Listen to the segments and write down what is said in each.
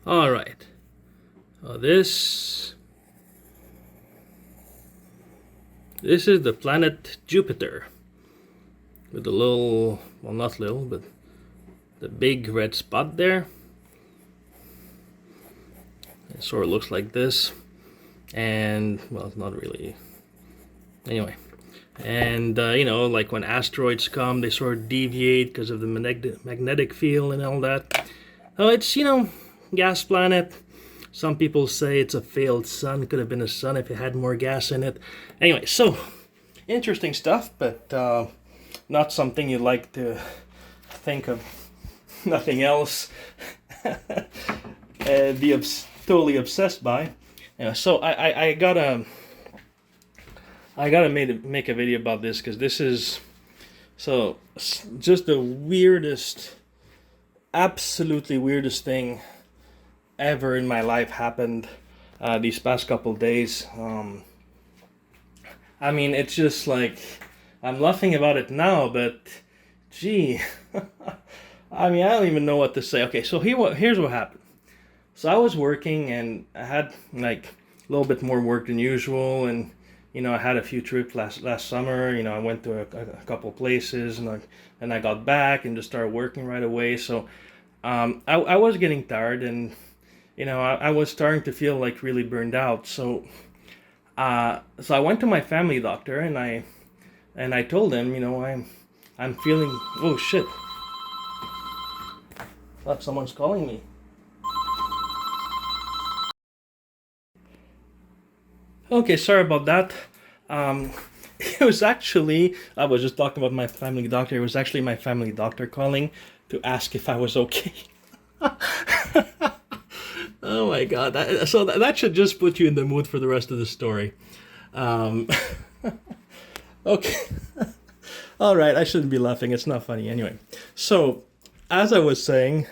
All right. This is the planet Jupiter with the little, well, not little, but the big red spot there. It sort of looks like this, and well, it's not really. Anyway, and like when asteroids come, they sort of deviate because of the magnetic field and all that. Oh, it's gas planet. Some people say it's a failed sun. Could have been a sun if it had more gas in it. Anyway, so interesting stuff, but not something you'd like to think of. Nothing else. Be totally obsessed by. So I gotta make a video about this because this is just the weirdest, absolutely weirdest thing ever in my life happened these past couple days. I mean, it's just like I'm laughing about it now, but gee, I mean, I don't even know what to say. Okay, so here's what happened. So I was working and I had like a little bit more work than usual, and I had a few trips last summer. I went to a couple places, and I got back and just started working right away. So I was getting tired, and I was starting to feel like really burned out. So I went to my family doctor, and I told him, I'm feeling, oh shit, thought someone's calling me. Okay, sorry about that. It was actually, I was just talking about my family doctor. It was actually my family doctor calling to ask if I was okay. Oh my god. That should just put you in the mood for the rest of the story. Um, okay. All right, I shouldn't be laughing. It's not funny. Anyway, so as I was saying,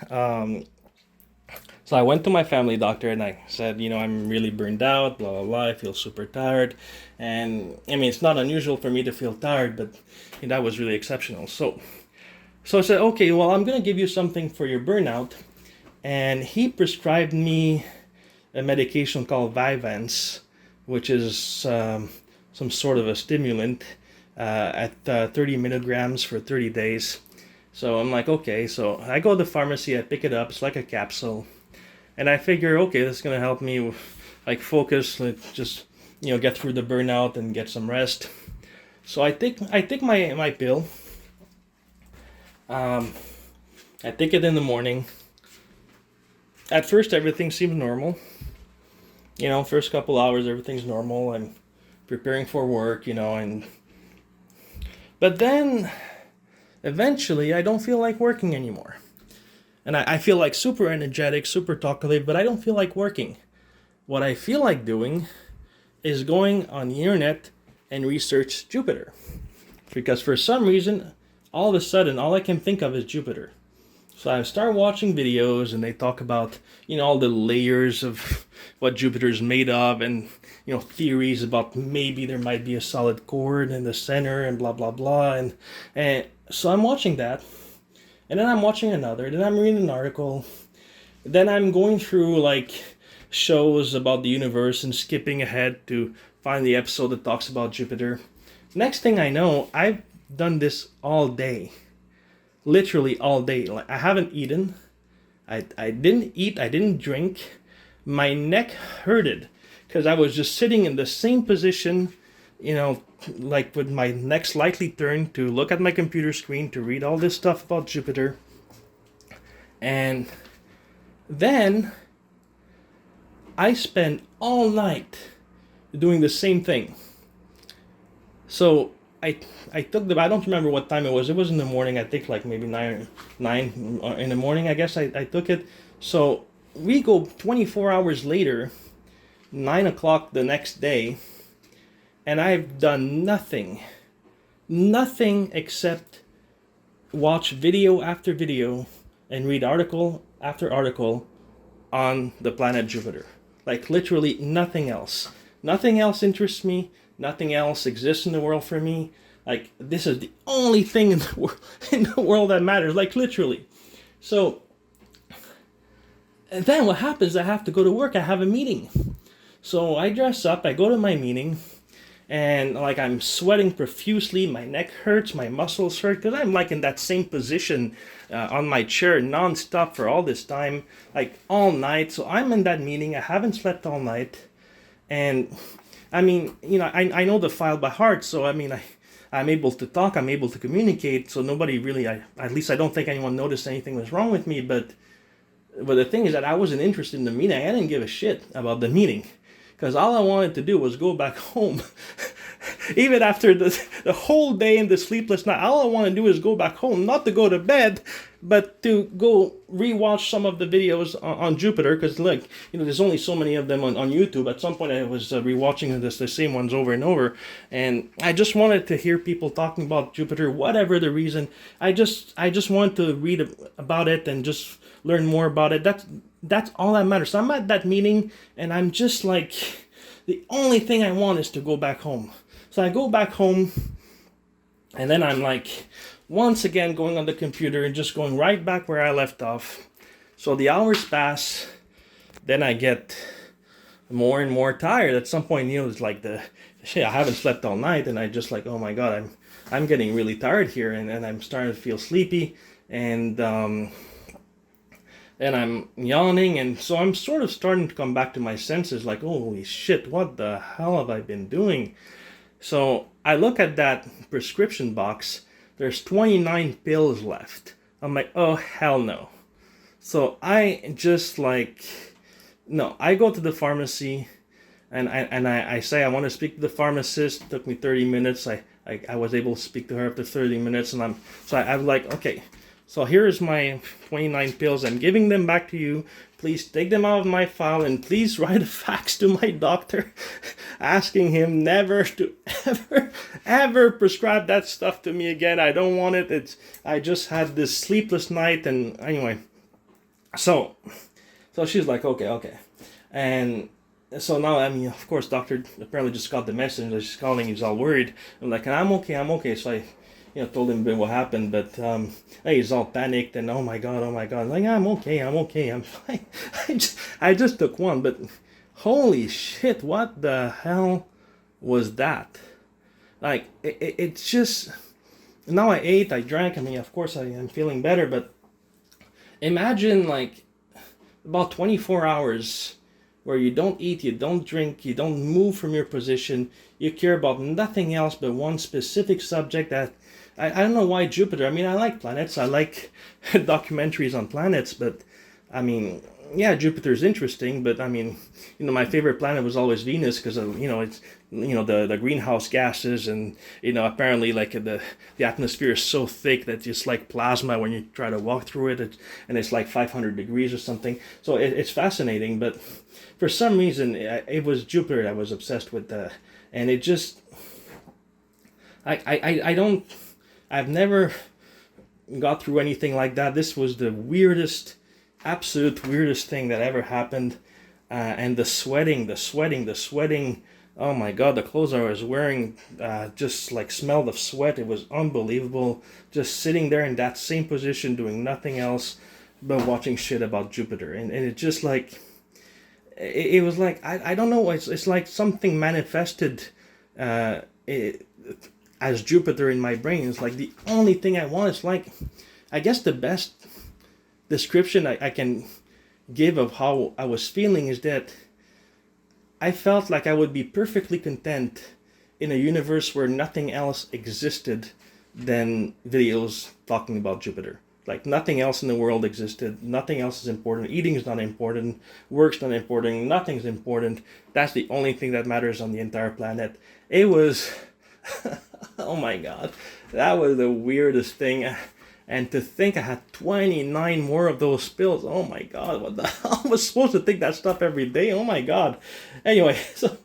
so I went to my family doctor and I said, I'm really burned out, blah, blah, blah. I feel super tired. And I mean, it's not unusual for me to feel tired, but that was really exceptional. So I said, okay, well, I'm going to give you something for your burnout. And he prescribed me a medication called Vyvanse, which is some sort of a stimulant at 30 milligrams for 30 days. So I'm like, okay, so I go to the pharmacy, I pick it up, it's like a capsule. And I figure, okay, this is gonna help me, like focus, like just get through the burnout and get some rest. So I take my pill. I take it in the morning. At first, everything seemed normal. First couple hours, everything's normal. I'm preparing for work, but then eventually, I don't feel like working anymore. And I feel like super energetic, super talkative, but I don't feel like working. What I feel like doing is going on the internet and research Jupiter. Because for some reason, all of a sudden, all I can think of is Jupiter. So I start watching videos and they talk about, all the layers of what Jupiter is made of, and, theories about maybe there might be a solid core in the center and blah, blah, blah. And so I'm watching that. And then I'm watching another, then I'm reading an article, then I'm going through like shows about the universe and skipping ahead to find the episode that talks about Jupiter. Next thing I know, I've done this all day. Literally all day. Like, I haven't eaten. I didn't eat, I didn't drink. My neck hurted because I was just sitting in the same position, like with my neck slightly turned to look at my computer screen to read all this stuff about Jupiter. And then I spent all night doing the same thing. So I took I don't remember what time it was. It was in the morning. I think like maybe 9 in the morning, I guess I took it. So we go 24 hours later, 9 o'clock the next day, and I've done nothing except watch video after video and read article after article on the planet Jupiter. Like literally nothing else. Nothing else interests me. Nothing else exists in the world for me. Like this is the only thing in the world that matters. Like literally. So And then what happens, I have to go to work, I have a meeting. So I dress up, I go to my meeting, and like I'm sweating profusely, my neck hurts, my muscles hurt, because I'm like in that same position on my chair non-stop for all this time, like all night. So I'm in that meeting, I haven't slept all night, and I mean, I know the file by heart, so I mean, I'm able to talk, I'm able to communicate, so nobody really, at least I don't think anyone noticed anything was wrong with me, but the thing is that I wasn't interested in the meeting. I didn't give a shit about the meeting. Because all I wanted to do was go back home. Even after the whole day and the sleepless night, all I want to do is go back home. Not to go to bed, but to go rewatch some of the videos on Jupiter. Because look, there's only so many of them on YouTube. At some point I was rewatching the same ones over and over. And I just wanted to hear people talking about Jupiter, whatever the reason. I just wanted to read about it and just learn more about it. That's all that matters. So I'm at that meeting, and I'm just like, the only thing I want is to go back home. So I go back home, and then I'm like, once again going on the computer and just going right back where I left off. So the hours pass, then I get more and more tired. At some point, it's like shit, I haven't slept all night, and I just like, oh my God, I'm getting really tired here, and I'm starting to feel sleepy, and I'm yawning, and so I'm sort of starting to come back to my senses, like, holy shit, what the hell have I been doing? So I look at that prescription box, there's 29 pills left. I'm like, oh, hell no. So I just like, no, I go to the pharmacy, and I say I want to speak to the pharmacist. It took me 30 minutes. I was able to speak to her after 30 minutes, and I'm like, okay, so here's my 29 pills. I'm giving them back to you. Please take them out of my file, and please write a fax to my doctor asking him never to ever prescribe that stuff to me again. I don't want it. I just had this sleepless night, and anyway. So she's like, okay. And so now, I mean, of course, doctor apparently just got the message that she's calling. He's all worried. I'm like, I'm okay. So I told him what happened, but he's all panicked and oh my god, like I'm okay, I'm fine. I just took one, but holy shit, what the hell was that? Like it's just, now I ate, I drank. I mean, of course I am feeling better, but imagine like about 24 hours where you don't eat, you don't drink, you don't move from your position, you care about nothing else but one specific subject. That I don't know why Jupiter. I mean, I like planets, I like documentaries on planets, but I mean, yeah, Jupiter's interesting, but I mean, my favorite planet was always Venus because of, it's, the greenhouse gases, and, apparently like the atmosphere is so thick that it's like plasma when you try to walk through it, and it's like 500 degrees or something. So it's fascinating, but for some reason, it was Jupiter I was obsessed with, and it just, I've never got through anything like that. This was the weirdest, absolute weirdest thing that ever happened. And the sweating, oh my god, the clothes I was wearing just like smelled of sweat. It was unbelievable, just sitting there in that same position doing nothing else but watching shit about Jupiter. And it just like, it was like, I don't know, it's like something manifested as Jupiter in my brain. It's like the only thing I want is like, I guess the best description I can give of how I was feeling is that I felt like I would be perfectly content in a universe where nothing else existed than videos talking about Jupiter. Like nothing else in the world existed, nothing else is important, eating is not important, work's not important, nothing's important. That's the only thing that matters on the entire planet. It was, oh my god, that was the weirdest thing. And to think I had 29 more of those pills, oh my god, what the hell? I was supposed to take that stuff every day, oh my god. Anyway, so...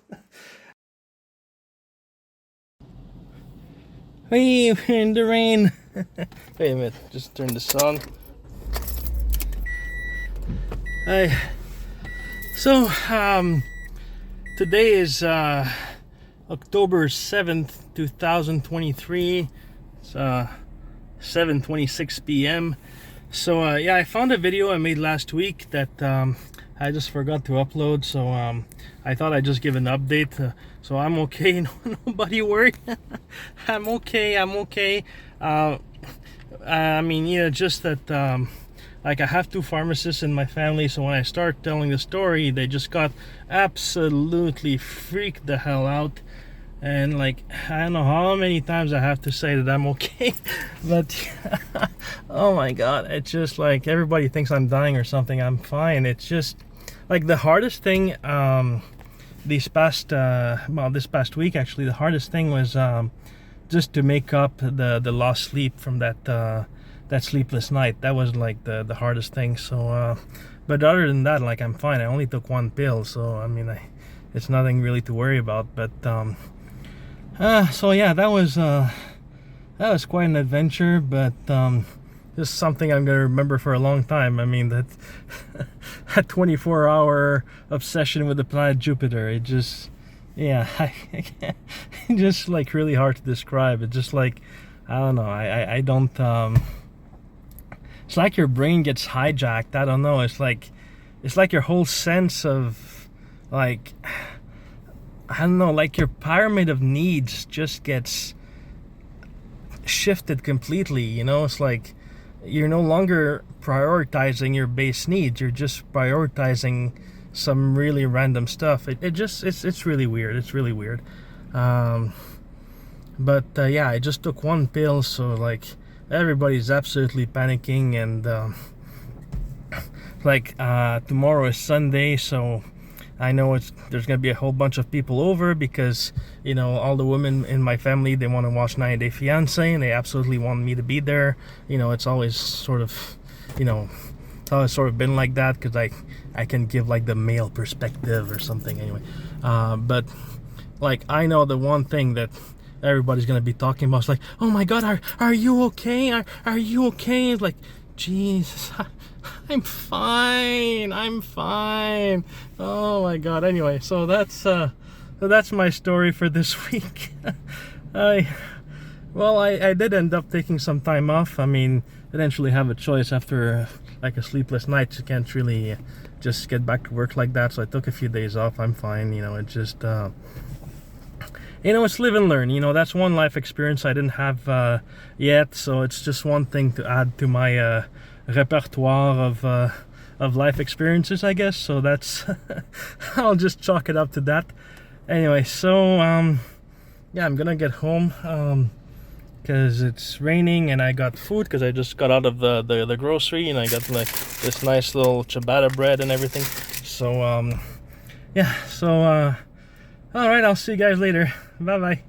Hey, we're in the rain. Wait a minute, just turn this on. Hi. So, today is October 7th, 2023. It's 7:26 p.m. So yeah, I found a video I made last week that I just forgot to upload, so I thought I'd just give an update. So I'm okay. Nobody worry. I'm okay. I mean, yeah, just that like I have two pharmacists in my family, so when I start telling the story, they just got absolutely freaked the hell out. And like, I don't know how many times I have to say that I'm okay, but oh my god, it's just like everybody thinks I'm dying or something. I'm fine. It's just like the hardest thing this past week, actually, the hardest thing was just to make up the lost sleep from that sleepless night. That was like the hardest thing. So but other than that, like, I'm fine. I only took one pill, so I mean, it's nothing really to worry about. But so yeah, that was quite an adventure, but this is something I'm gonna remember for a long time. I mean, that 24-hour obsession with the planet Jupiter, it just, yeah, it's just like really hard to describe. It's just like, I don't know, I don't it's like your brain gets hijacked. I don't know, it's like your whole sense of, like, I don't know, like your pyramid of needs just gets shifted completely, you know? It's like you're no longer prioritizing your base needs, you're just prioritizing some really random stuff. It's really weird. It's really weird. But yeah, I just took one pill, so like everybody's absolutely panicking, and like tomorrow is Sunday, so I know there's gonna be a whole bunch of people over, because, you know, all the women in my family, they want to watch 90 Day Fiancé, and they absolutely want me to be there. You know, it's always sort of, you know, it's always sort of been like that, because I can give like the male perspective or something anyway. But like, I know the one thing that everybody's gonna be talking about is like, oh my god, are you okay? Are you okay? It's like, Jesus, I'm fine. Oh my god. Anyway, so that's my story for this week. I did end up taking some time off. I mean, I didn't really have a choice after like a sleepless night. You can't really just get back to work like that. So I took a few days off. I'm fine. You know, it just you know, it's live and learn. You know, that's one life experience I didn't have yet. So it's just one thing to add to my repertoire of life experiences, I guess. So that's I'll just chalk it up to that. Anyway, so yeah, I'm gonna get home because it's raining, and I got food because I just got out of the grocery, and I got like this nice little ciabatta bread and everything. So yeah, so all right, I'll see you guys later. Bye bye.